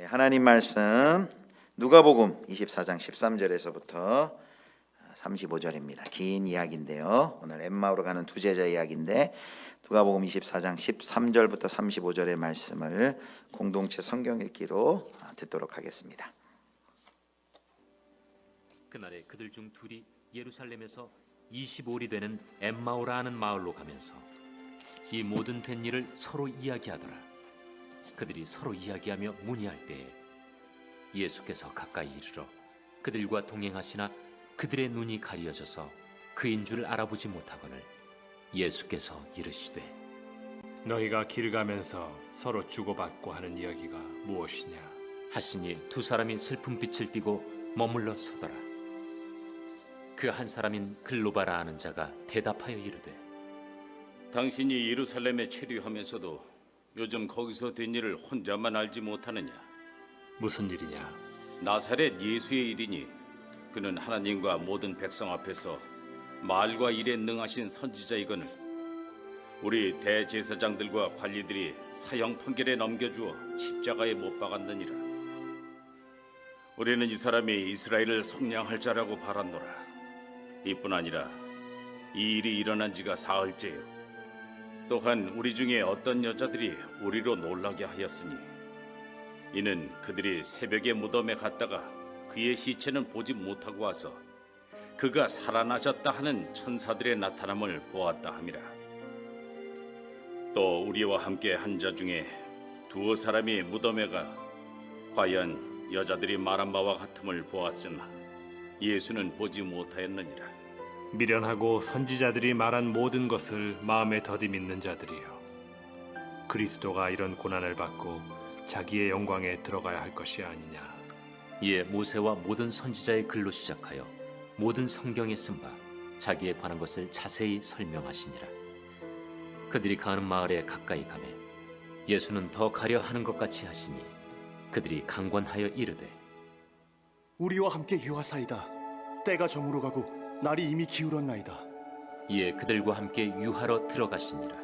하나님 말씀 누가복음 24장 13절에서부터 35절입니다. 긴 이야기인데요. 오늘 엠마오로 가는 두 제자 이야기인데 누가복음 24장 13절부터 35절의 말씀을 공동체 성경 읽기로 듣도록 하겠습니다. 그날에 그들 중 둘이 예루살렘에서 25里되는 엠마오라 하는 마을로 가면서 이 모든 된 일을 서로 이야기하더라. 그들이 서로 이야기하며 문의할 때에 예수께서 가까이 이르러 그들과 동행하시나 그들의 눈이 가리어져서 그인 줄 알아보지 못하거늘 예수께서 이르시되 너희가 길 가면서 서로 주고받고 하는 이야기가 무엇이냐 하시니 두 사람이 슬픈 빛을 띠고 머물러 서더라. 그 한 사람인 글로바라 하는 자가 대답하여 이르되 당신이 예루살렘에 체류하면서도 요즘 거기서 된 일을 혼자만 알지 못하느냐? 무슨 일이냐? 나사렛 예수의 일이니 그는 하나님과 모든 백성 앞에서 말과 일에 능하신 선지자이거늘 우리 대제사장들과 관리들이 사형 판결에 넘겨주어 십자가에 못 박았느니라. 우리는 이 사람이 이스라엘을 속량할 자라고 바랐노라. 이뿐 아니라 이 일이 일어난 지가 사흘째요. 또한 우리 중에 어떤 여자들이 우리로 놀라게 하였으니 이는 그들이 새벽에 무덤에 갔다가 그의 시체는 보지 못하고 와서 그가 살아나셨다 하는 천사들의 나타남을 보았다 함이라. 또 우리와 함께 한 자 중에 두어 사람이 무덤에 가 과연 여자들이 말한 바와 같음을 보았으나 예수는 보지 못하였느니라. 미련하고 선지자들이 말한 모든 것을 마음에 더디 믿는 자들이여, 그리스도가 이런 고난을 받고 자기의 영광에 들어가야 할 것이 아니냐. 이에 모세와 모든 선지자의 글로 시작하여 모든 성경에 쓴 바 자기에 관한 것을 자세히 설명하시니라. 그들이 가는 마을에 가까이 가매 예수는 더 가려 하는 것 같이 하시니 그들이 강권하여 이르되 우리와 함께 유하사이다. 때가 저물어 가고 날이 이미 기울었나이다. 이에 그들과 함께 유하러 들어가시니라.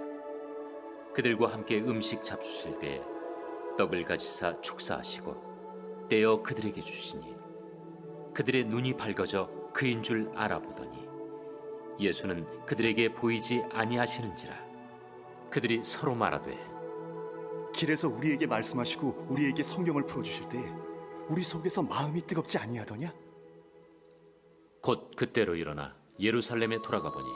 그들과 함께 음식 잡수실 때에 떡을 가지사 축사하시고 떼어 그들에게 주시니 그들의 눈이 밝아져 그인 줄 알아보더니 예수는 그들에게 보이지 아니하시는지라. 그들이 서로 말하되 길에서 우리에게 말씀하시고 우리에게 성경을 풀어주실 때 우리 속에서 마음이 뜨겁지 아니하더냐? 곧 그때로 일어나 예루살렘에 돌아가 보니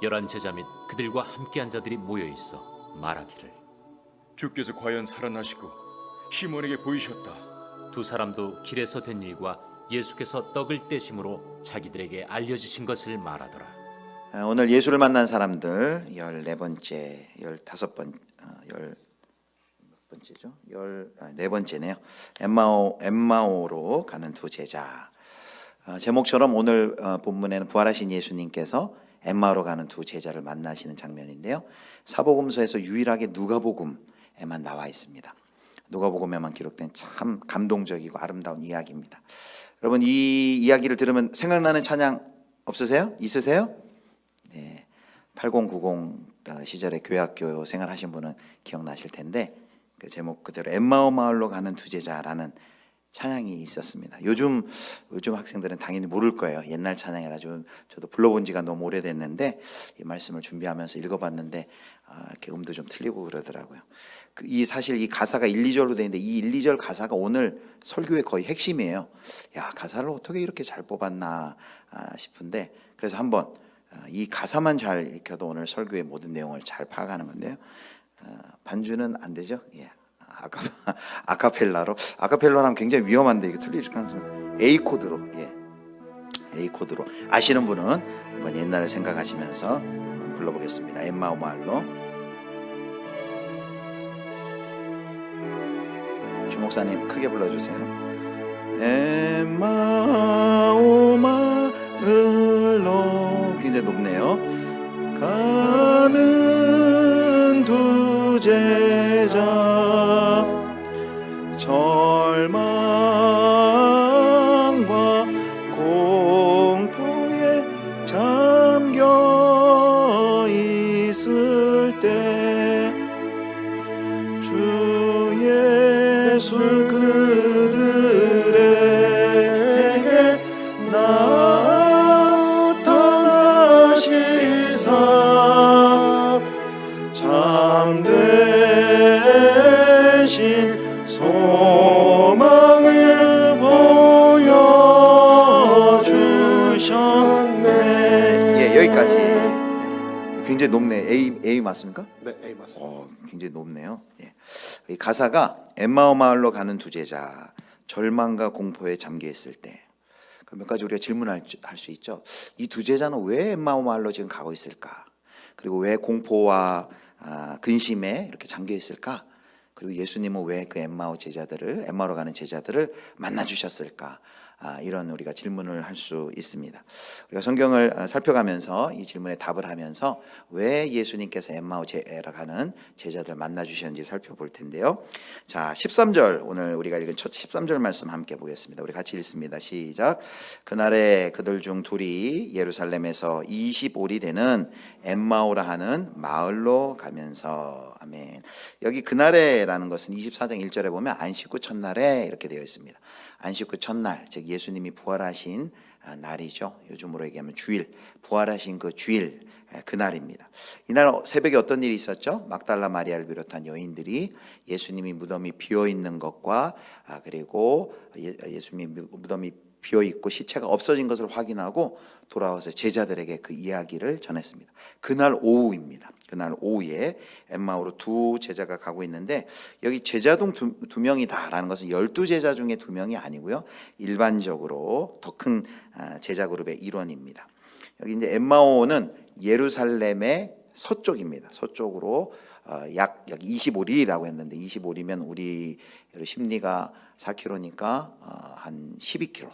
11 제자 및 그들과 함께한 자들이 모여 있어 말하기를 주께서 과연 살아나시고 시몬에게 보이셨다. 두 사람도 길에서 된 일과 예수께서 떡을 떼심으로 자기들에게 알려주신 것을 말하더라. 오늘 예수를 만난 사람들 14번째, 15번, 몇 번째죠? 14번째네요. 엠마오로 가는 두 제자. 제목처럼 오늘 본문에는 부활하신 예수님께서 엠마오로 가는 두 제자를 만나시는 장면인데요. 사복음서에서 유일하게 누가복음에만 나와 있습니다. 누가복음에만 기록된 참 감동적이고 아름다운 이야기입니다. 여러분, 이 이야기를 들으면 생각나는 찬양 없으세요? 있으세요? 네, 8090 시절에 교회학교 생활하신 분은 기억나실 텐데 그 제목 그대로 엠마오 마을로 가는 두 제자라는 찬양이 있었습니다. 요즘 학생들은 당연히 모를 거예요. 옛날 찬양이라 저도 불러본 지가 너무 오래됐는데 이 말씀을 준비하면서 읽어봤는데 이렇게 음도 좀 틀리고 그러더라고요. 사실 이 가사가 1, 2절로 되는데 이 1, 2절 가사가 오늘 설교의 거의 핵심이에요. 야, 가사를 어떻게 이렇게 잘 뽑았나 싶은데 그래서 한번 이 가사만 잘 익혀도 오늘 설교의 모든 내용을 잘 파악하는 건데요. 반주는 안 되죠? 예. 아카펠라라면 굉장히 위험한데 이게 틀릴 가능성. A 코드로, 예, A 코드로 아시는 분은 한번 옛날을 생각하시면서 한번 불러보겠습니다. 엠마오 마을로. 주 목사님 크게 불러주세요. 엠마오 마을로 굉장히 높네요. 가는 두 제자 절망과 공포에 잠겨 있을 때 주 예수 그 맞습니까? 네, A 맞습니다. 굉장히 높네요. 예. 이 가사가 엠마오 마을로 가는 두 제자, 절망과 공포에 잠겨 있을 때. 몇 가지 우리가 질문할 수 있죠. 이 두 제자는 왜 엠마오 마을로 지금 가고 있을까? 그리고 왜 공포와 근심에 이렇게 잠겨 있을까? 그리고 예수님은 왜 그 엠마오로 가는 제자들을 만나 주셨을까? 이런 우리가 질문을 할 수 있습니다. 우리가 성경을 살펴가면서 이 질문에 답을 하면서 왜 예수님께서 엠마오로 가는 제자들을 만나 주셨는지 살펴볼 텐데요. 자, 13절, 오늘 우리가 읽은 첫 13절 말씀 함께 보겠습니다. 우리 같이 읽습니다. 시작. 그날에 그들 중 둘이 예루살렘에서 20올이 되는 엠마오라 하는 마을로 가면서. 아멘. 여기 그날에라는 것은 24장 1절에 보면 안식 후 첫날에 이렇게 되어 있습니다. 안식 후 첫날, 즉 예수님이 부활하신 날이죠. 요즘으로 얘기하면 주일, 부활하신 그 주일, 그날입니다. 이날 새벽에 어떤 일이 있었죠? 막달라 마리아를 비롯한 여인들이 예수님이 무덤이 비어 있는 것과 그리고 예수님이 무덤이 비어 있고 시체가 없어진 것을 확인하고 돌아와서 제자들에게 그 이야기를 전했습니다. 그날 오후입니다. 그날 오후에 엠마오로 두 제자가 가고 있는데, 여기 제자동 두 명이다라는 것은 12제자 중에 2명이 아니고요, 일반적으로 더 큰 제자 그룹의 일원입니다. 여기 이제 엠마오는 예루살렘의 서쪽입니다. 서쪽으로 약 여기 25리라고 했는데, 25리면 우리 심리가 4km니까 한 12km,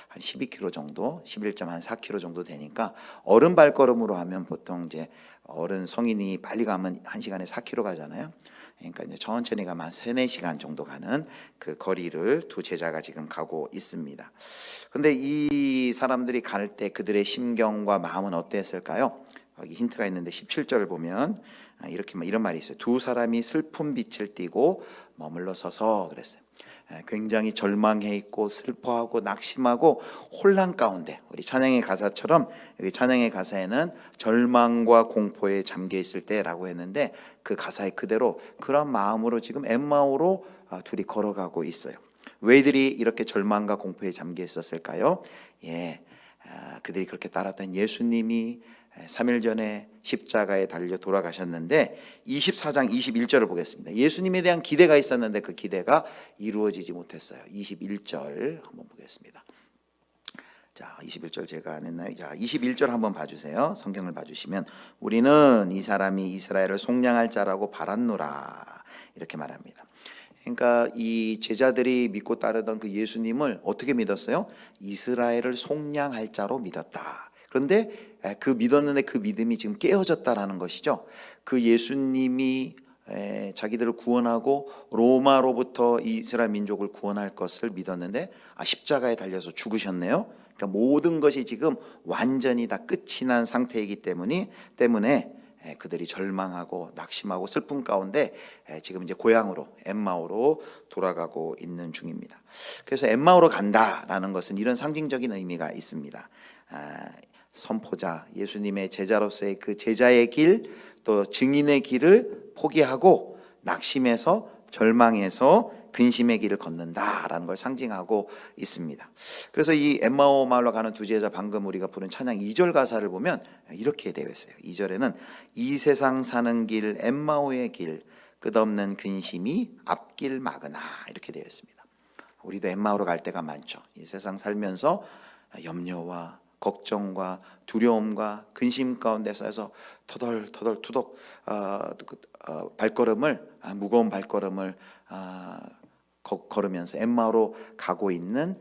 한 12km 정도, 11.4km 정도 되니까, 어른 발걸음으로 하면 보통 이제 어른 성인이 빨리 가면 1시간에 4km 가잖아요. 그러니까 이제 천천히 가면 한 3-4시간 정도 가는 그 거리를 두 제자가 지금 가고 있습니다. 그런데 이 사람들이 갈 때 그들의 심경과 마음은 어땠을까요? 여기 힌트가 있는데 17절을 보면 이런 말이 있어요. 두 사람이 슬픈 빛을 띠고 머물러 서서 그랬어요. 굉장히 절망해 있고 슬퍼하고 낙심하고 혼란 가운데, 우리 찬양의 가사처럼 여기 찬양의 가사에는 절망과 공포에 잠겨 있을 때라고 했는데, 그 가사에 그대로 그런 마음으로 지금 엠마오로 둘이 걸어가고 있어요. 왜 이들이 이렇게 절망과 공포에 잠겨 있었을까요? 그들이 그렇게 따랐던 예수님이 3일 전에 십자가에 달려 돌아가셨는데, 24장 21절을 보겠습니다. 예수님에 대한 기대가 있었는데 그 기대가 이루어지지 못했어요. 21절 한번 보겠습니다. 자, 21절 제가 안 했나요? 자, 21절 한번 봐주세요. 성경을 봐주시면, 우리는 이 사람이 이스라엘을 속량할 자라고 바랐노라, 이렇게 말합니다. 그러니까 이 제자들이 믿고 따르던 그 예수님을 어떻게 믿었어요? 이스라엘을 속량할 자로 믿었다. 그런데 그 믿었는데 그 믿음이 지금 깨어졌다라는 것이죠. 그 예수님이 자기들을 구원하고 로마로부터 이스라엘 민족을 구원할 것을 믿었는데 십자가에 달려서 죽으셨네요. 그러니까 모든 것이 지금 완전히 다 끝이 난 상태이기 때문에 그들이 절망하고 낙심하고 슬픔 가운데 지금 이제 고향으로 엠마오로 돌아가고 있는 중입니다. 그래서 엠마오로 간다라는 것은 이런 상징적인 의미가 있습니다. 선포자, 예수님의 제자로서의 그 제자의 길, 또 증인의 길을 포기하고 낙심해서 절망해서 근심의 길을 걷는다라는 걸 상징하고 있습니다. 그래서 이 엠마오 마을로 가는 두 제자, 방금 우리가 부른 찬양 2절 가사를 보면 이렇게 되어 있어요. 2절에는 이 세상 사는 길 엠마오의 길, 끝없는 근심이 앞길 막으나, 이렇게 되어 있습니다. 우리도 엠마오로 갈 때가 많죠. 이 세상 살면서 염려와 걱정과 두려움과 근심 가운데 쌓여서 터덜터덜 무거운 발걸음을 걸으면서 엠마오로 가고 있는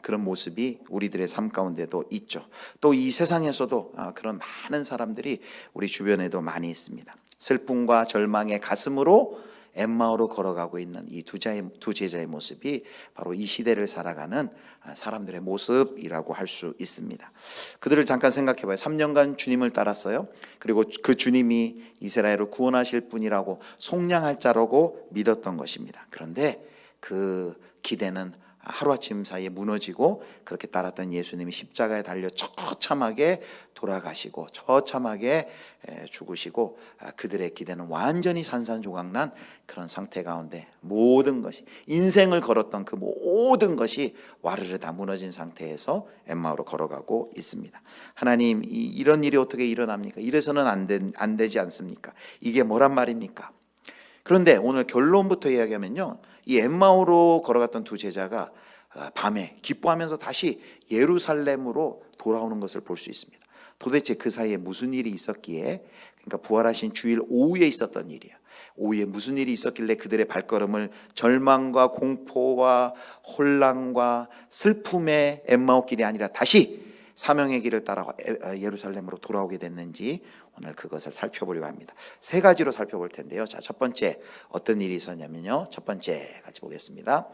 그런 모습이 우리들의 삶 가운데도 있죠. 또 이 세상에서도 그런 많은 사람들이 우리 주변에도 많이 있습니다. 슬픔과 절망의 가슴으로 엠마오로 걸어가고 있는 이 두 제자의 모습이 바로 이 시대를 살아가는 사람들의 모습이라고 할 수 있습니다. 그들을 잠깐 생각해봐요. 3년간 주님을 따랐어요. 그리고 그 주님이 이스라엘을 구원하실 분이라고 속량할 자라고 믿었던 것입니다. 그런데 그 기대는 하루아침 사이에 무너지고 그렇게 따랐던 예수님이 십자가에 달려 처참하게 돌아가시고 처참하게 죽으시고 그들의 기대는 완전히 산산조각난 그런 상태 가운데 모든 것이 인생을 걸었던 그 모든 것이 와르르 다 무너진 상태에서 엠마오로 걸어가고 있습니다. 하나님, 이런 일이 어떻게 일어납니까? 이래서는 안 되지 않습니까? 이게 뭐란 말입니까? 그런데 오늘 결론부터 이야기하면요, 이 엠마오로 걸어갔던 두 제자가 밤에 기뻐하면서 다시 예루살렘으로 돌아오는 것을 볼 수 있습니다. 도대체 그 사이에 무슨 일이 있었기에, 그러니까 부활하신 주일 오후에 있었던 일이에요. 오후에 무슨 일이 있었길래 그들의 발걸음을 절망과 공포와 혼란과 슬픔의 엠마오길이 아니라 다시 사명의 길을 따라 예루살렘으로 돌아오게 됐는지 오늘 그것을 살펴보려고 합니다. 세 가지로 살펴볼 텐데요. 자, 첫 번째 어떤 일이 있었냐면요. 첫 번째 같이 보겠습니다.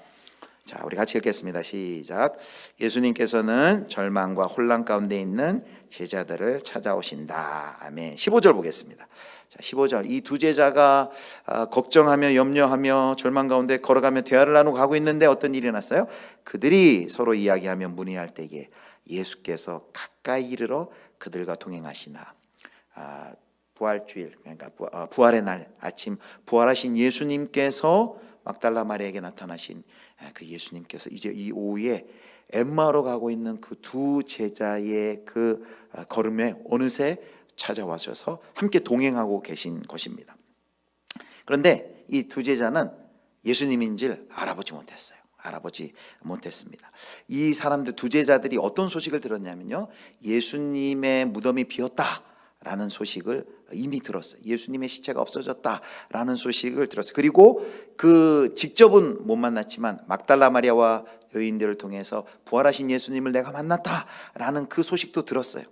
자, 우리 같이 읽겠습니다. 시작. 예수님께서는 절망과 혼란 가운데 있는 제자들을 찾아오신다. 아멘. 15절 보겠습니다. 자, 15절. 이 두 제자가 걱정하며 염려하며 절망 가운데 걸어가며 대화를 나누고 가고 있는데 어떤 일이 났어요? 그들이 서로 이야기하며 문의할 때에 예수께서 가까이 이르러 그들과 동행하시나. 부활주일, 그러니까 부활의 날 아침 부활하신 예수님께서 막달라 마리아에게 나타나신 그 예수님께서 이제 이 오후에 엠마오로 가고 있는 그 두 제자의 그 걸음에 어느새 찾아와셔서 함께 동행하고 계신 것입니다. 그런데 이 두 제자는 예수님인 줄 알아보지 못했습니다. 이 사람들 두 제자들이 어떤 소식을 들었냐면요, 예수님의 무덤이 비었다라는 소식을 이미 들었어요. 예수님의 시체가 없어졌다라는 소식을 들었어요. 그리고 그 직접은 못 만났지만 막달라 마리아와 여인들을 통해서 부활하신 예수님을 내가 만났다라는 그 소식도 들었어요.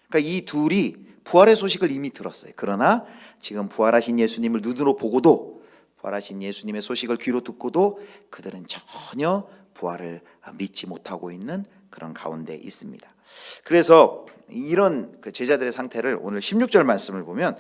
그러니까 이 둘이 부활의 소식을 이미 들었어요. 그러나 지금 부활하신 예수님을 눈으로 보고도, 부활하신 예수님의 소식을 귀로 듣고도 그들은 전혀 부활을 믿지 못하고 있는 그런 가운데 있습니다. 그래서 이런 그 제자들의 상태를 오늘 16절 말씀을 보면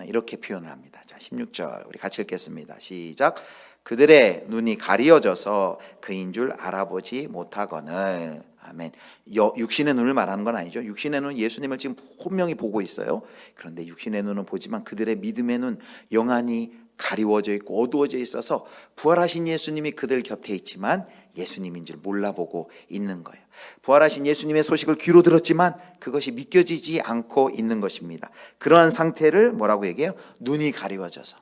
이렇게 표현을 합니다. 자, 16절 우리 같이 읽겠습니다. 시작. 그들의 눈이 가리어져서 그인 줄 알아보지 못하거늘. 아멘. 육신의 눈을 말하는 건 아니죠. 육신의 눈은 예수님을 지금 분명히 보고 있어요. 그런데 육신의 눈은 보지만 그들의 믿음의 눈 영안이 가리워져 있고 어두워져 있어서 부활하신 예수님이 그들 곁에 있지만 예수님인 줄 몰라보고 있는 거예요. 부활하신 예수님의 소식을 귀로 들었지만 그것이 믿겨지지 않고 있는 것입니다. 그러한 상태를 뭐라고 얘기해요? 눈이 가리워져서.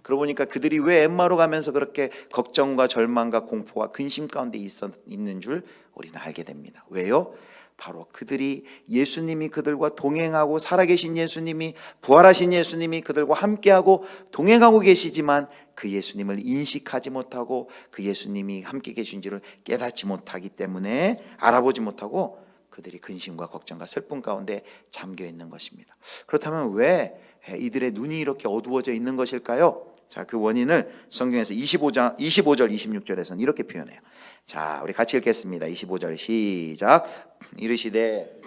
그러고 보니까 그들이 왜 엠마오로 가면서 그렇게 걱정과 절망과 공포와 근심 가운데 있는 줄 우리는 알게 됩니다. 왜요? 바로 그들이 예수님이 그들과 동행하고 살아계신 예수님이, 부활하신 예수님이 그들과 함께하고 동행하고 계시지만 그 예수님을 인식하지 못하고 그 예수님이 함께 계신 줄을 깨닫지 못하기 때문에, 알아보지 못하고 그들이 근심과 걱정과 슬픔 가운데 잠겨 있는 것입니다. 그렇다면 왜 이들의 눈이 이렇게 어두워져 있는 것일까요? 자, 그 원인을 성경에서 25절 26절에서는 이렇게 표현해요. 자, 우리 같이 읽겠습니다. 25절 시작. 이르시되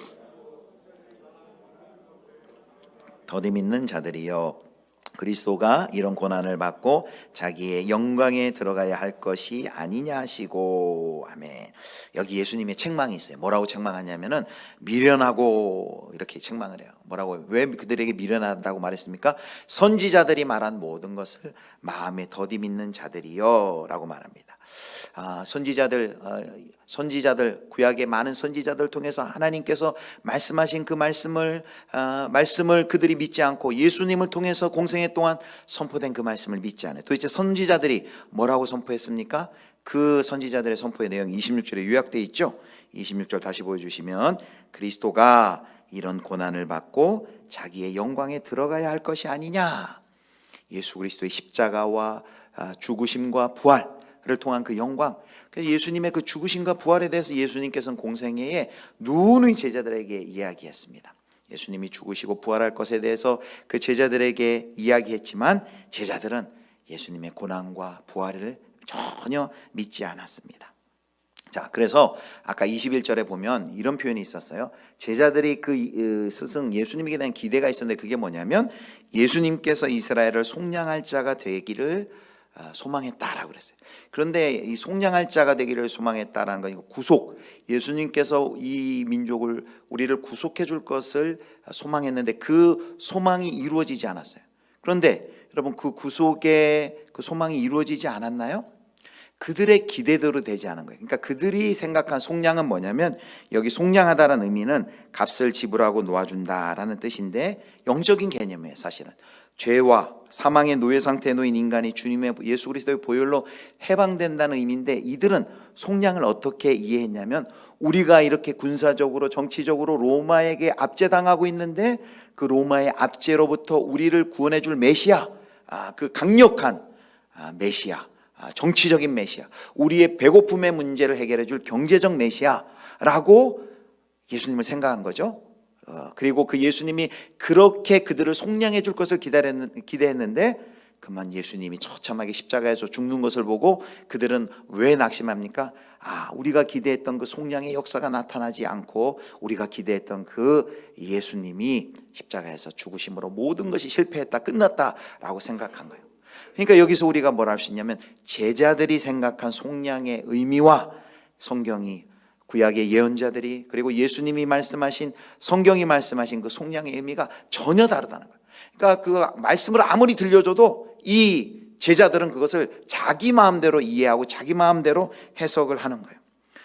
더디 믿는 자들이여, 그리스도가 이런 고난을 받고 자기의 영광에 들어가야 할 것이 아니냐 하시고. 아멘. 여기 예수님의 책망이 있어요. 뭐라고 책망하냐면은 미련하고 이렇게 책망을 해요. 뭐라고, 왜 그들에게 미련하다고 말했습니까? 선지자들이 말한 모든 것을 마음에 더디 믿는 자들이여 라고 말합니다. 선지자들 구약의 많은 선지자들 통해서 하나님께서 말씀하신 그 말씀을 그들이 믿지 않고 예수님을 통해서 공생애 동안 선포된 그 말씀을 믿지 않아요. 도대체 선지자들이 뭐라고 선포했습니까? 그 선지자들의 선포의 내용이 26절에 요약되어 있죠. 26절 다시 보여주시면, 그리스도가 이런 고난을 받고 자기의 영광에 들어가야 할 것이 아니냐. 예수 그리스도의 십자가와 죽으심과 부활을 통한 그 영광, 예수님의 그 죽으심과 부활에 대해서 예수님께서는 공생애에 누누이 제자들에게 이야기했습니다. 예수님이 죽으시고 부활할 것에 대해서 그 제자들에게 이야기했지만 제자들은 예수님의 고난과 부활을 전혀 믿지 않았습니다. 자, 그래서 아까 21절에 보면 이런 표현이 있었어요. 제자들이 그 스승 예수님에게 대한 기대가 있었는데 그게 뭐냐면 예수님께서 이스라엘을 속량할 자가 되기를 소망했다라고 그랬어요. 그런데 이 속량할 자가 되기를 소망했다라는 건 이거 구속, 예수님께서 이 민족을, 우리를 구속해 줄 것을 소망했는데 그 소망이 이루어지지 않았어요. 그런데 여러분, 그 구속의 그 소망이 이루어지지 않았나요? 그들의 기대대로 되지 않은 거예요. 그러니까 그들이 생각한 속량은 뭐냐면, 여기 속량하다라는 의미는 값을 지불하고 놓아준다라는 뜻인데 영적인 개념이에요. 사실은 죄와 사망의 노예 상태에 놓인 인간이 주님의 예수 그리스도의 보혈로 해방된다는 의미인데, 이들은 속량을 어떻게 이해했냐면, 우리가 이렇게 군사적으로 정치적으로 로마에게 압제당하고 있는데 그 로마의 압제로부터 우리를 구원해 줄 메시아, 그 강력한 메시아, 정치적인 메시아, 우리의 배고픔의 문제를 해결해 줄 경제적 메시아라고 예수님을 생각한 거죠. 그리고 그 예수님이 그렇게 그들을 속량해 줄 것을 기대했는데, 그만 예수님이 처참하게 십자가에서 죽는 것을 보고 그들은 왜 낙심합니까? 우리가 기대했던 그 속량의 역사가 나타나지 않고 우리가 기대했던 그 예수님이 십자가에서 죽으심으로 모든 것이 실패했다, 끝났다라고 생각한 거예요. 그러니까 여기서 우리가 뭘 알 수 있냐면, 제자들이 생각한 속량의 의미와 성경이, 구약의 예언자들이, 그리고 예수님이 말씀하신, 성경이 말씀하신 그 속량의 의미가 전혀 다르다는 거예요. 그러니까 그 말씀을 아무리 들려줘도 이 제자들은 그것을 자기 마음대로 이해하고 자기 마음대로 해석을 하는 거예요.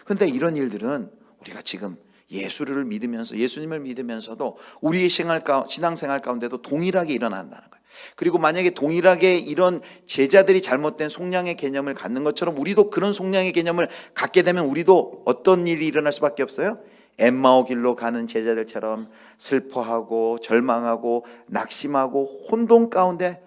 그런데 이런 일들은 우리가 지금 예수를 믿으면서, 예수님을 믿으면서도 우리의 신앙생활 가운데도 동일하게 일어난다는 거예요. 그리고 만약에 동일하게 이런 제자들이 잘못된 속량의 개념을 갖는 것처럼 우리도 그런 속량의 개념을 갖게 되면 우리도 어떤 일이 일어날 수밖에 없어요? 엠마오 길로 가는 제자들처럼 슬퍼하고 절망하고 낙심하고 혼돈 가운데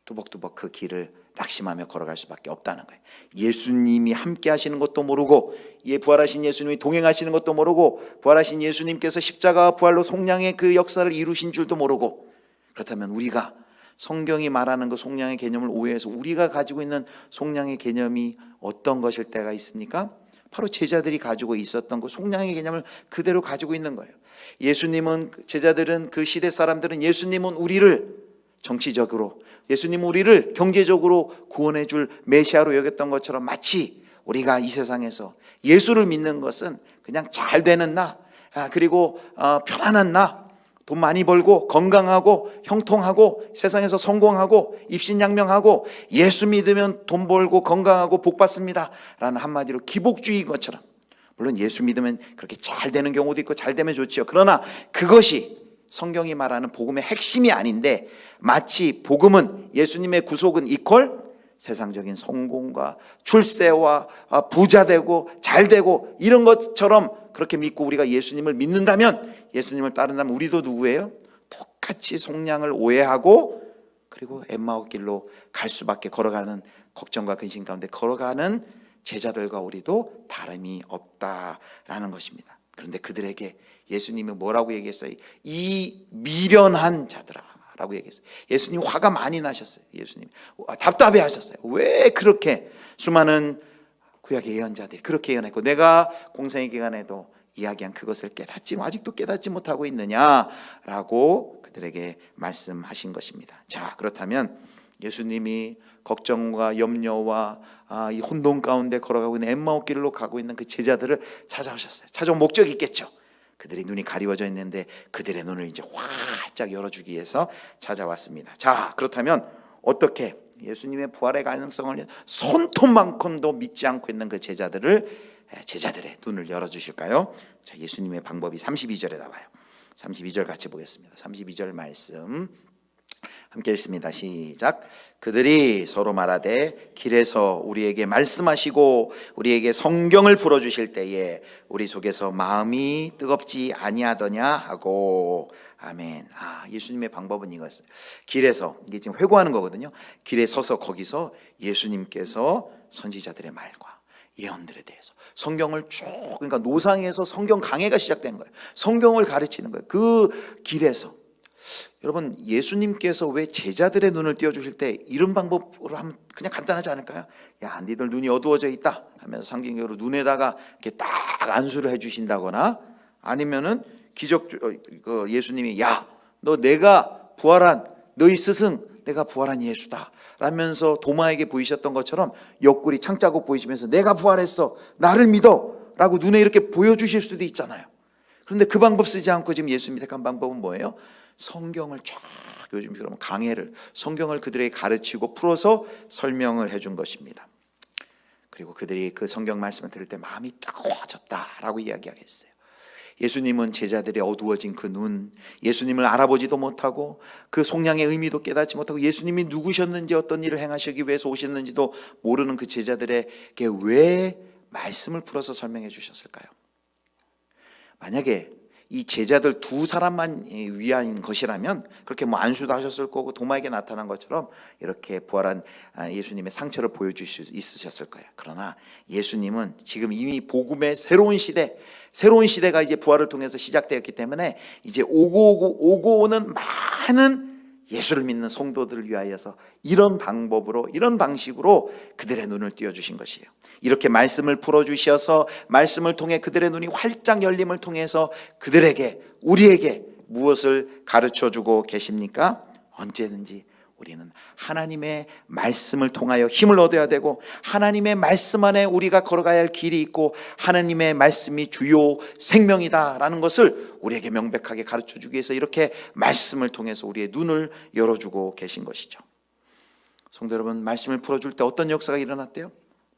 두벅두벅 그 길을 낙심하며 걸어갈 수밖에 없다는 거예요. 예수님이 함께 하시는 것도 모르고, 부활하신 예수님이 동행하시는 것도 모르고, 부활하신 예수님께서 십자가와 부활로 속량의 그 역사를 이루신 줄도 모르고, 그렇다면 우리가 성경이 말하는 그 속량의 개념을 오해해서 우리가 가지고 있는 속량의 개념이 어떤 것일 때가 있습니까? 바로 제자들이 가지고 있었던 그 속량의 개념을 그대로 가지고 있는 거예요. 예수님은, 제자들은, 그 시대 사람들은 예수님은 우리를 정치적으로, 예수님은 우리를 경제적으로 구원해 줄 메시아로 여겼던 것처럼, 마치 우리가 이 세상에서 예수를 믿는 것은 그냥 잘 되는 나, 그리고 편안한 나, 돈 많이 벌고 건강하고 형통하고 세상에서 성공하고 입신양명하고 예수 믿으면 돈 벌고 건강하고 복 받습니다 라는 한마디로 기복주의인 것처럼, 물론 예수 믿으면 그렇게 잘 되는 경우도 있고 잘 되면 좋지요. 그러나 그것이 성경이 말하는 복음의 핵심이 아닌데, 마치 복음은, 예수님의 구속은 이퀄 세상적인 성공과 출세와 부자되고 잘되고 이런 것처럼 그렇게 믿고 우리가 예수님을 믿는다면, 예수님을 따른다면 우리도 누구예요? 똑같이 속량을 오해하고, 그리고 엠마오 길로 갈 수밖에, 걸어가는 걱정과 근심 가운데 걸어가는 제자들과 우리도 다름이 없다라는 것입니다. 그런데 그들에게 예수님이 뭐라고 얘기했어요? 이 미련한 자들아 라고 얘기했어요. 예수님 화가 많이 나셨어요. 예수님 답답해 하셨어요. 왜 그렇게 수많은 구약의 예언자들이 그렇게 예언했고 내가 공생의 기간에도 이야기한 그것을 아직도 깨닫지 못하고 있느냐라고 그들에게 말씀하신 것입니다. 자, 그렇다면 예수님이 걱정과 염려와 이 혼돈 가운데 걸어가고 있는 엠마오 길로 가고 있는 그 제자들을 찾아오셨어요. 찾아온 목적이 있겠죠. 그들의 눈이 가리워져 있는데 그들의 눈을 이제 활짝 열어주기 위해서 찾아왔습니다. 자, 그렇다면 어떻게 예수님의 부활의 가능성을 손톱만큼도 믿지 않고 있는 그 제자들의 눈을 열어주실까요? 자, 예수님의 방법이 32절에 나와요. 32절 같이 보겠습니다. 32절 말씀 함께 읽습니다. 시작. 그들이 서로 말하되 길에서 우리에게 말씀하시고 우리에게 성경을 풀어주실 때에 우리 속에서 마음이 뜨겁지 아니하더냐 하고. 아멘. 예수님의 방법은 이거였어요. 길에서, 이게 지금 회고하는 거거든요. 길에 서서 거기서 예수님께서 선지자들의 말과 예언들에 대해서 성경을 쭉, 그러니까 노상에서 성경 강해가 시작된 거예요. 성경을 가르치는 거예요. 그 길에서. 여러분, 예수님께서 왜 제자들의 눈을 띄워주실 때 이런 방법으로 하면 그냥 간단하지 않을까요? 야, 니들 눈이 어두워져 있다 하면서 상징적으로 눈에다가 이렇게 딱 안수를 해주신다거나, 아니면은 예수님이 야, 너 내가 부활한 너희 스승 내가 부활한 예수다 라면서 도마에게 보이셨던 것처럼 옆구리 창자국 보이시면서 내가 부활했어, 나를 믿어 라고 눈에 이렇게 보여주실 수도 있잖아요. 그런데 그 방법 쓰지 않고 지금 예수님이 택한 방법은 뭐예요? 성경을 쫙, 요즘 그러면 강해를, 성경을 그들에게 가르치고 풀어서 설명을 해준 것입니다. 그리고 그들이 그 성경 말씀을 들을 때 마음이 뜨거워졌다라고 이야기하겠어요. 예수님은 제자들의 어두워진 그 눈, 예수님을 알아보지도 못하고 그 속량의 의미도 깨닫지 못하고 예수님이 누구셨는지, 어떤 일을 행하시기 위해서 오셨는지도 모르는 그 제자들에게 왜 말씀을 풀어서 설명해 주셨을까요? 만약에 이 제자들 두 사람만 위한 것이라면 그렇게 뭐 안수도 하셨을 거고 도마에게 나타난 것처럼 이렇게 부활한 예수님의 상처를 보여주실 수 있으셨을 거예요. 그러나 예수님은 지금 이미 복음의 새로운 시대가 이제 부활을 통해서 시작되었기 때문에 이제 오고 오는 많은 예수를 믿는 성도들을 위하여서 이런 방법으로, 이런 방식으로 그들의 눈을 띄워주신 것이에요. 이렇게 말씀을 풀어주셔서 말씀을 통해 그들의 눈이 활짝 열림을 통해서 그들에게, 우리에게 무엇을 가르쳐주고 계십니까? 언제든지 우리는 하나님의 말씀을 통하여 힘을 얻어야 되고, 하나님의 말씀 안에 우리가 걸어가야 할 길이 있고, 하나님의 말씀이 주요 생명이다라는 것을 우리에게 명백하게 가르쳐주기 위해서 이렇게 말씀을 통해서 우리의 눈을 열어주고 계신 것이죠. 성도 여러분, 말씀을 풀어줄 때 어떤 역사가 일어났대요?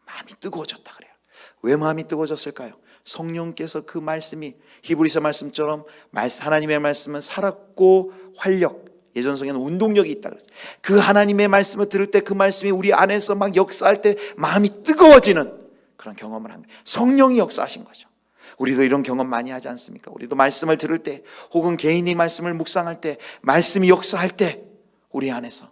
마음이 뜨거워졌다 그래요. 왜 마음이 뜨거워졌을까요? 성령께서 그 말씀이 히브리서 말씀처럼 하나님의 말씀은 살았고 활력, 예전성에는 운동력이 있다 그랬어요. 그 하나님의 말씀을 들을 때 그 말씀이 우리 안에서 막 역사할 때 마음이 뜨거워지는 그런 경험을 합니다. 성령이 역사하신 거죠. 우리도 이런 경험 많이 하지 않습니까? 우리도 말씀을 들을 때 혹은 개인이 말씀을 묵상할 때, 말씀이 역사할 때 우리 안에서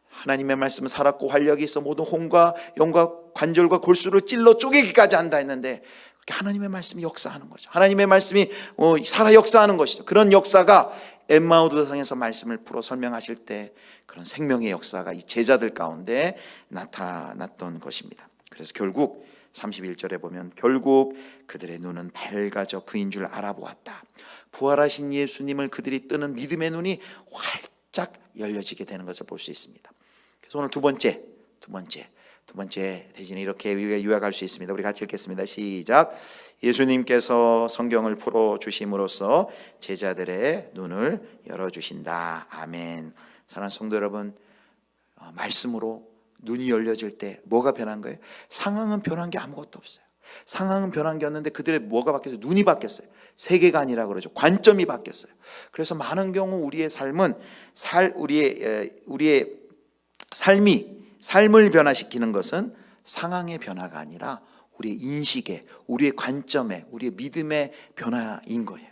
하나님의 말씀은 살았고 활력이 있어 모든 혼과 영과 관절과 골수를 찔러 쪼개기까지 한다 했는데, 하나님의 말씀이 역사하는 거죠. 하나님의 말씀이 살아 역사하는 것이죠. 그런 역사가 엠마오도상에서 말씀을 풀어 설명하실 때 그런 생명의 역사가 이 제자들 가운데 나타났던 것입니다. 그래서 결국 31절에 보면 결국 그들의 눈은 밝아져 그인 줄 알아보았다. 부활하신 예수님을 그들이 뜨는 믿음의 눈이 활짝 열려지게 되는 것을 볼 수 있습니다. 그래서 오늘 두 번째 대신에 이렇게 요약할 수 있습니다. 우리 같이 읽겠습니다. 시작. 예수님께서 성경을 풀어주심으로써 제자들의 눈을 열어주신다. 아멘. 사랑하는 성도 여러분, 말씀으로 눈이 열려질 때 뭐가 변한 거예요? 상황은 변한 게 아무것도 없어요. 상황은 변한 게 없는데 그들의 뭐가 바뀌었어요? 눈이 바뀌었어요. 세계관이라고 그러죠. 관점이 바뀌었어요. 그래서 많은 경우 우리의 삶은 우리의 삶을 변화시키는 것은 상황의 변화가 아니라 우리의 인식에, 우리의 관점에, 우리의 믿음의 변화인 거예요.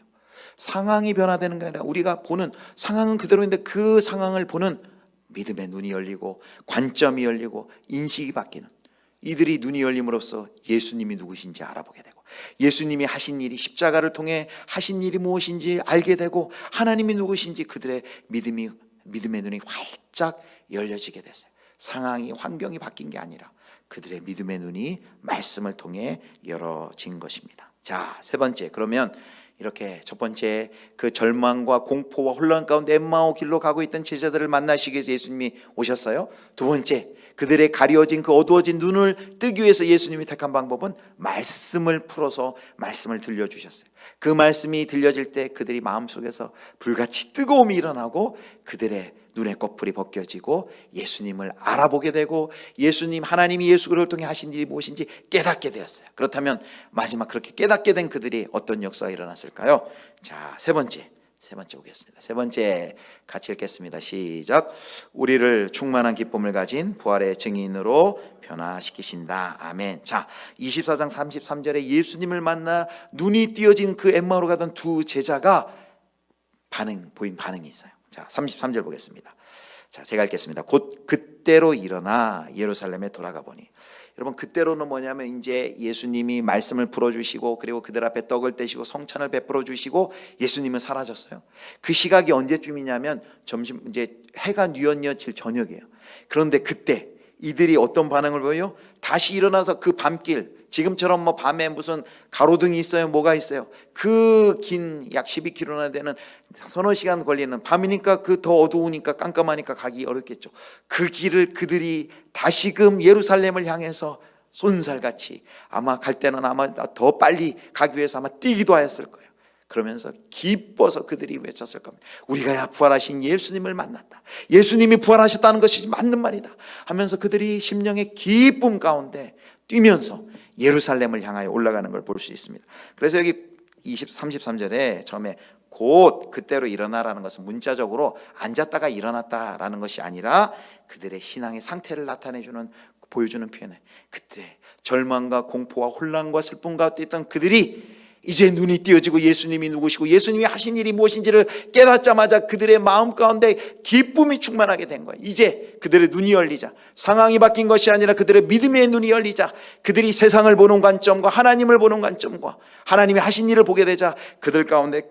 상황이 변화되는 게 아니라 우리가 보는 상황은 그대로인데 그 상황을 보는 믿음의 눈이 열리고 관점이 열리고 인식이 바뀌는, 이들이 눈이 열림으로써 예수님이 누구신지 알아보게 되고, 예수님이 하신 일이, 십자가를 통해 하신 일이 무엇인지 알게 되고, 하나님이 누구신지 그들의 믿음의 눈이 활짝 열려지게 됐어요. 상황이, 환경이 바뀐 게 아니라 그들의 믿음의 눈이 말씀을 통해 열어진 것입니다. 자, 세 번째, 그러면 이렇게 첫 번째 그 절망과 공포와 혼란 가운데 엠마오 길로 가고 있던 제자들을 만나시기 위해서 예수님이 오셨어요. 두 번째, 그들의 가려진 그 어두워진 눈을 뜨기 위해서 예수님이 택한 방법은 말씀을 풀어서 말씀을 들려주셨어요. 그 말씀이 들려질 때 그들이 마음속에서 불같이 뜨거움이 일어나고 그들의 눈의 꺼풀이 벗겨지고 예수님을 알아보게 되고, 예수님, 하나님이 예수 그리스도를 통해 하신 일이 무엇인지 깨닫게 되었어요. 그렇다면 마지막 그렇게 깨닫게 된 그들이 어떤 역사가 일어났을까요? 자, 세 번째 보겠습니다. 세 번째 같이 읽겠습니다. 시작. 우리를 충만한 기쁨을 가진 부활의 증인으로 변화시키신다. 아멘. 자, 24장 33절에 예수님을 만나 눈이 띄어진 그 엠마오로 가던 두 제자가 보인 반응이 있어요. 자, 33절 보겠습니다. 자, 제가 읽겠습니다. 곧 그때로 일어나 예루살렘에 돌아가 보니. 여러분, 그때로는 뭐냐면 이제 예수님이 말씀을 풀어주시고 그리고 그들 앞에 떡을 떼시고 성찬을 베풀어 주시고 예수님은 사라졌어요. 그 시각이 언제쯤이냐면 이제 해가 뉘엿뉘엿질 저녁이에요. 그런데 그때 이들이 어떤 반응을 보여요? 다시 일어나서 그 밤길, 지금처럼 뭐 밤에 무슨 가로등이 있어요? 뭐가 있어요? 그 긴 약 12km나 되는 서너 시간 걸리는 밤이니까 그 더 어두우니까 깜깜하니까 가기 어렵겠죠. 그 길을 그들이 다시금 예루살렘을 향해서 쏜살같이 아마 갈 때는 아마 더 빨리 가기 위해서 아마 뛰기도 하였을 거예요. 그러면서 기뻐서 그들이 외쳤을 겁니다. 우리가 부활하신 예수님을 만났다. 예수님이 부활하셨다는 것이 맞는 말이다 하면서 그들이 심령의 기쁨 가운데 뛰면서 예루살렘을 향하여 올라가는 걸 볼 수 있습니다. 그래서 여기 33절에 처음에 곧 그때로 일어나라는 것은 문자적으로 앉았다가 일어났다라는 것이 아니라 그들의 신앙의 상태를 나타내주는, 보여주는 표현에, 그때 절망과 공포와 혼란과 슬픔 가운데 있던 그들이 이제 눈이 띄어지고 예수님이 누구시고 예수님이 하신 일이 무엇인지를 깨닫자마자 그들의 마음 가운데 기쁨이 충만하게 된 거예요. 이제 그들의 눈이 열리자, 상황이 바뀐 것이 아니라 그들의 믿음의 눈이 열리자, 그들이 세상을 보는 관점과 하나님을 보는 관점과 하나님이 하신 일을 보게 되자 그들 가운데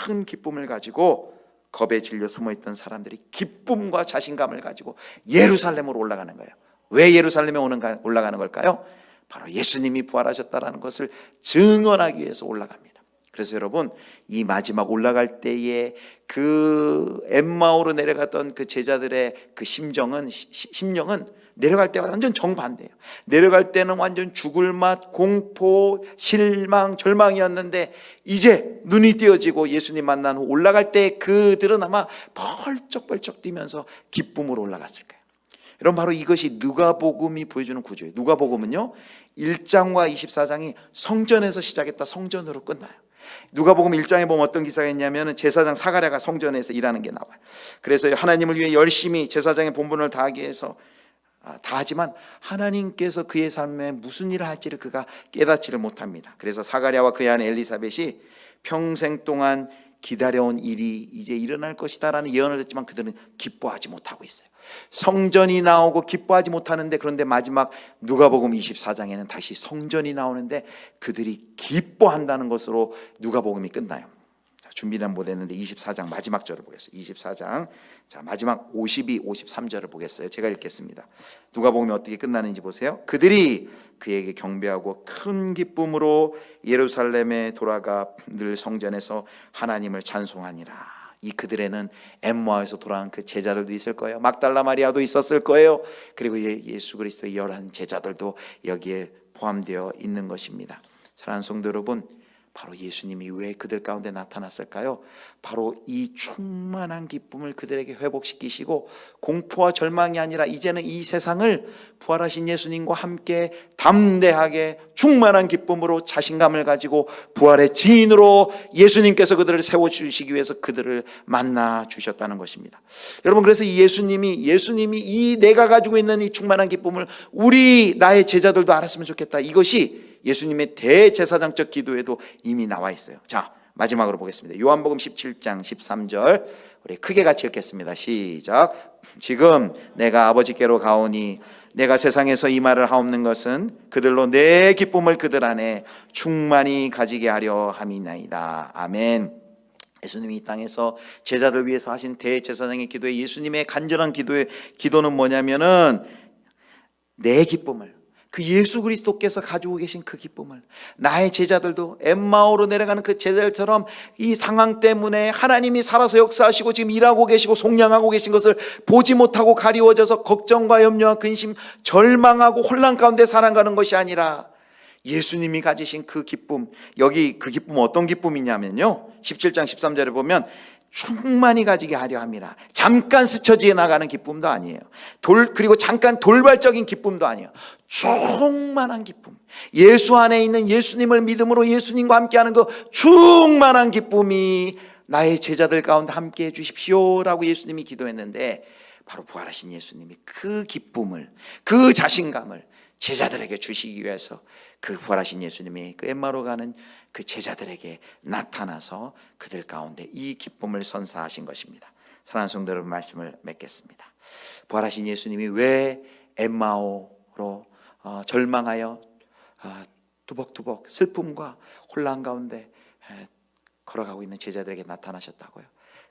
큰 기쁨을 가지고 겁에 질려 숨어있던 사람들이 기쁨과 자신감을 가지고 예루살렘으로 올라가는 거예요. 왜 예루살렘에 올라가는 걸까요? 바로 예수님이 부활하셨다는 것을 증언하기 위해서 올라갑니다. 그래서 여러분, 이 마지막 올라갈 때에 그 엠마오로 내려갔던 그 제자들의 그 심령은 내려갈 때와 완전 정반대예요. 내려갈 때는 완전 죽을 맛, 공포, 실망, 절망이었는데 이제 눈이 띄어지고 예수님 만난 후 올라갈 때 그들은 아마 벌쩍벌쩍 뛰면서 기쁨으로 올라갔을 거예요. 여러분, 바로 이것이 누가복음이 보여주는 구조예요. 누가복음은요 1장과 24장이 성전에서 시작했다 성전으로 끝나요. 누가복음 1장에 보면 어떤 기사가 있냐면 제사장 사가랴가 성전에서 일하는 게 나와요. 그래서 하나님을 위해 열심히 제사장의 본분을 다하기 위해서 다하지만 하나님께서 그의 삶에 무슨 일을 할지를 그가 깨닫지를 못합니다. 그래서 사가랴와 그의 아내 엘리사벳이 평생 동안 기다려온 일이 이제 일어날 것이다라는 예언을 했지만 그들은 기뻐하지 못하고 있어요. 성전이 나오고 기뻐하지 못하는데, 그런데 마지막 누가복음 24장에는 다시 성전이 나오는데 그들이 기뻐한다는 것으로 누가복음이 끝나요. 준비는 못했는데 24장 마지막 절을 보겠습니다. 24장 마지막 52, 53절을 보겠어요. 제가 읽겠습니다. 누가복음이 어떻게 끝나는지 보세요. 그들이 그에게 경배하고 큰 기쁨으로 예루살렘에 돌아가 늘 성전에서 하나님을 찬송하니라. 이 그들에는 엠마오에서 돌아온 그 제자들도 있을 거예요. 막달라 마리아도 있었을 거예요. 그리고 예수 그리스도의 11 제자들도 여기에 포함되어 있는 것입니다. 사랑하는 성도 여러분, 바로 예수님이 왜 그들 가운데 나타났을까요? 바로 이 충만한 기쁨을 그들에게 회복시키시고 공포와 절망이 아니라 이제는 이 세상을 부활하신 예수님과 함께 담대하게 충만한 기쁨으로 자신감을 가지고 부활의 증인으로 예수님께서 그들을 세워주시기 위해서 그들을 만나 주셨다는 것입니다. 여러분, 그래서 예수님이 이 내가 가지고 있는 이 충만한 기쁨을 나의 제자들도 알았으면 좋겠다. 이것이 예수님의 대제사장적 기도에도 이미 나와 있어요. 자, 마지막으로 보겠습니다. 요한복음 17장 13절 우리 크게 같이 읽겠습니다. 시작. 지금 내가 아버지께로 가오니 내가 세상에서 이 말을 하옵는 것은 그들로 내 기쁨을 그들 안에 충만히 가지게 하려 함이나이다. 아멘. 예수님이 이 땅에서 제자들 위해서 하신 대제사장의 기도에 예수님의 간절한 기도는 뭐냐면은 내 기쁨을, 그 예수 그리스도께서 가지고 계신 그 기쁨을 나의 제자들도 엠마오로 내려가는 그 제자들처럼 이 상황 때문에 하나님이 살아서 역사하시고 지금 일하고 계시고 속량하고 계신 것을 보지 못하고 가리워져서 걱정과 염려와 근심, 절망하고 혼란 가운데 살아가는 것이 아니라 예수님이 가지신 그 기쁨, 여기 그 기쁨은 어떤 기쁨이냐면요 17장 13절에 보면 충만히 가지게 하려 함이라. 잠깐 스쳐 지나가는 기쁨도 아니에요. 그리고 잠깐 돌발적인 기쁨도 아니에요. 충만한 기쁨, 예수 안에 있는 예수님을 믿음으로 예수님과 함께하는 그 충만한 기쁨이 나의 제자들 가운데 함께해 주십시오라고 예수님이 기도했는데, 바로 부활하신 예수님이 그 기쁨을, 그 자신감을 제자들에게 주시기 위해서 그 부활하신 예수님이 그 엠마오로 가는 그 제자들에게 나타나서 그들 가운데 이 기쁨을 선사하신 것입니다. 사랑하는 성도 여러분, 말씀을 맺겠습니다. 부활하신 예수님이 왜 엠마오로 절망하여 두벅두벅 슬픔과 혼란 가운데 걸어가고 있는 제자들에게 나타나셨다고요?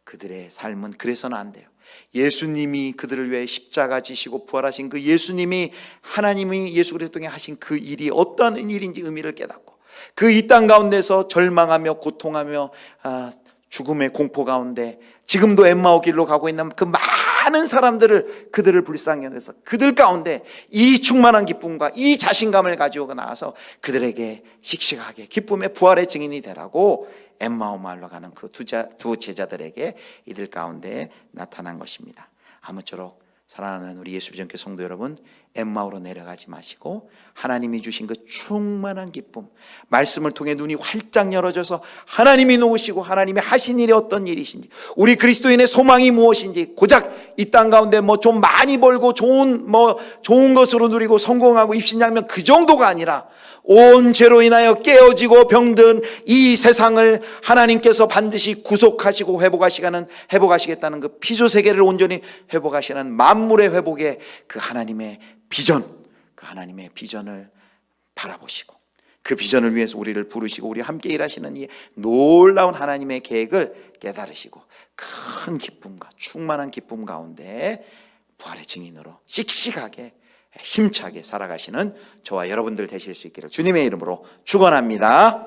그들의 삶은 그래서는 안 돼요. 예수님이 그들을 위해 십자가 지시고 부활하신 그 예수님이, 하나님이 예수 그리스도 통해 하신 그 일이 어떠한 일인지 의미를 깨닫고, 그 이 땅 가운데서 절망하며 고통하며 죽음의 공포 가운데 지금도 엠마오 길로 가고 있는 그 많은 사람들을, 그들을 불쌍히 여겨서 그들 가운데 이 충만한 기쁨과 이 자신감을 가지고 나와서 그들에게 씩씩하게 기쁨의 부활의 증인이 되라고 엠마오 마을로 가는 그 두 제자들에게 이들 가운데 나타난 것입니다. 아무쪼록 사랑하는 우리 예수비전교회 성도 여러분, 엠마오로 내려가지 마시고 하나님이 주신 그 충만한 기쁨, 말씀을 통해 눈이 활짝 열어져서 하나님이 놓으시고 하나님이 하신 일이 어떤 일이신지, 우리 그리스도인의 소망이 무엇인지, 고작 이 땅 가운데 좀 많이 벌고 좋은 것으로 누리고 성공하고 입신양면 그 정도가 아니라 온 죄로 인하여 깨어지고 병든 이 세상을 하나님께서 반드시 구속하시고 회복하시겠다는 그 피조 세계를 온전히 회복하시는 만물의 회복의 그 하나님의 비전, 그 하나님의 비전을 바라보시고 그 비전을 위해서 우리를 부르시고 우리 함께 일하시는 이 놀라운 하나님의 계획을 깨달으시고 큰 기쁨과 충만한 기쁨 가운데 부활의 증인으로 씩씩하게 힘차게 살아가시는 저와 여러분들 되실 수 있기를 주님의 이름으로 축원합니다.